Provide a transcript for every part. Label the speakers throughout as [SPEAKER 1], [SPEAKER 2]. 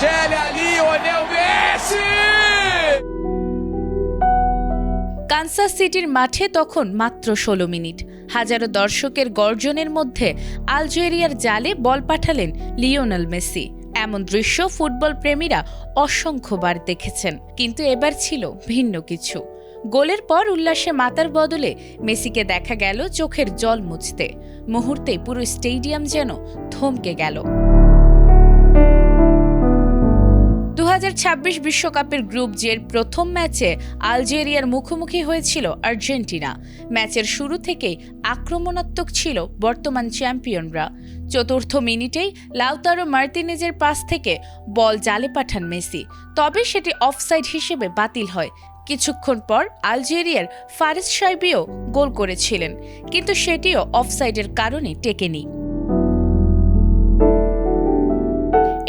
[SPEAKER 1] tragédia, Lionel Messi!
[SPEAKER 2] Kansas সিটির মাঠে তখন মাত্র ১৬ মিনিট। হাজারো দর্শকের গর্জনের মধ্যে আলজেরিয়ার জালে বল পাঠালেন লিওনেল মেসি। এমন দৃশ্য ফুটবল প্রেমীরা অসংখ্যবার দেখেছেন, কিন্তু এবার ছিল ভিন্ন কিছু। গোলের পর উল্লাসে মাতার বদলে মেসিকে দেখা গেল চোখের জল মুছতে। মুহূর্তেই পুরো স্টেডিয়াম যেন থমকে গেল। ২০২৬ বিশ্বকাপের গ্রুপ জের প্রথম ম্যাচে আলজেরিয়ার মুখোমুখি হয়েছিল আর্জেন্টিনা। ম্যাচের শুরু থেকেই আক্রমণাত্মক ছিল বর্তমান চ্যাম্পিয়নরা। চতুর্থ মিনিটেই লাউতারো মার্তিনেজের পাস থেকে বল জালে পাঠান মেসি, তবে সেটি অফসাইড হিসেবে বাতিল হয়। কিছুক্ষণ পর আলজেরিয়ার ফারিস সাইবিও গোল করেছিলেন, কিন্তু সেটিও অফসাইডের কারণে টেকেনি।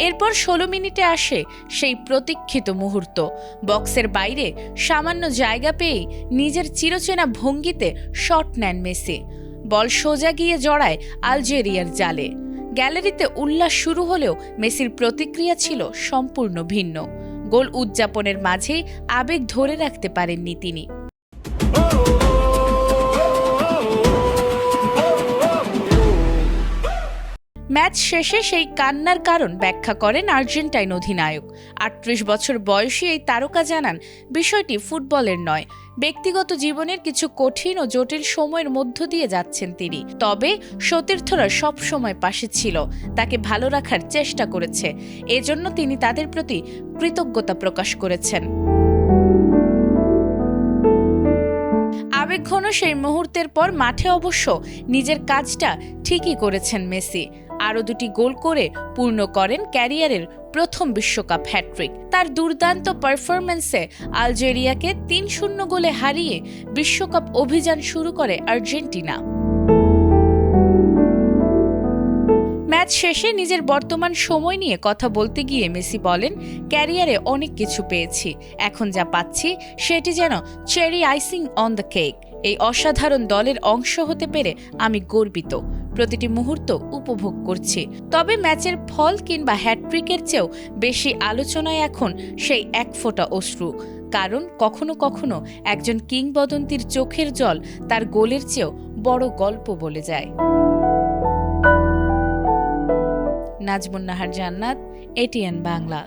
[SPEAKER 2] এরপর ১৬ মিনিটে আসে সেই প্রতীক্ষিত মুহূর্ত। বক্সের বাইরে সামান্য জায়গা পেয়েই নিজের চিরচেনা ভঙ্গিতে শট নেন মেসি। বল সোজা গিয়ে জড়ায় আলজেরিয়ার জালে। গ্যালারিতে উল্লাস শুরু হলেও মেসির প্রতিক্রিয়া ছিল সম্পূর্ণ ভিন্ন। গোল উদযাপনের মাঝেই আবেগ ধরে রাখতে পারেননি তিনি। ম্যাচ শেষে সেই কান্নার কারণ ব্যাখ্যা করেন আর্জেন্টাইন অধিনায়ক। ৩৮ বছর বয়সী এই তারকা জানান, বিষয়টি ফুটবলের নয়, ব্যক্তিগত জীবনের কিছু কঠিন ও জটিল সময়ের মধ্য দিয়ে যাচ্ছেন তিনি। তবে সতীর্থরা সব সময় পাশে ছিল, তাকে ভালো রাখার চেষ্টা করেছে, এজন্য তিনি তাদের প্রতি কৃতজ্ঞতা প্রকাশ করেছেন। আবেগঘন সেই মুহূর্তের পর মাঠে অবশ্য নিজের কাজটা ঠিকই করেছেন মেসি। আরও ২টি গোল করে পূর্ণ করেন ক্যারিয়ারের প্রথম বিশ্বকাপ হ্যাট্রিক। তার দুর্দান্ত পারফরম্যান্সে আলজেরিয়াকে ৩-০ গোলে হারিয়ে বিশ্বকাপ অভিযান শুরু করে আর্জেন্টিনা। ম্যাচ শেষে নিজের বর্তমান সময় নিয়ে কথা বলতে গিয়ে মেসি বলেন, ক্যারিয়ারে অনেক কিছু পেয়েছি, এখন যা পাচ্ছি সেটি যেন cherry icing on the cake. এই অসাধারণ দলের অংশ হতে পেরে আমি গর্বিত, প্রতিটি মুহূর্ত উপভোগ করছি। তবে ম্যাচের ফল কিংবা হ্যাটট্রিকের চেয়েও বেশি আলোচনায় এখন সেই এক ফোঁটা অশ্রু, কারণ কখনো কখনো একজন কিংবদন্তির চোখের জল তার গোলের চেয়েও বড় গল্প বলে যায়। নাজমুন নাহার জান্নাত, এটিএন বাংলা।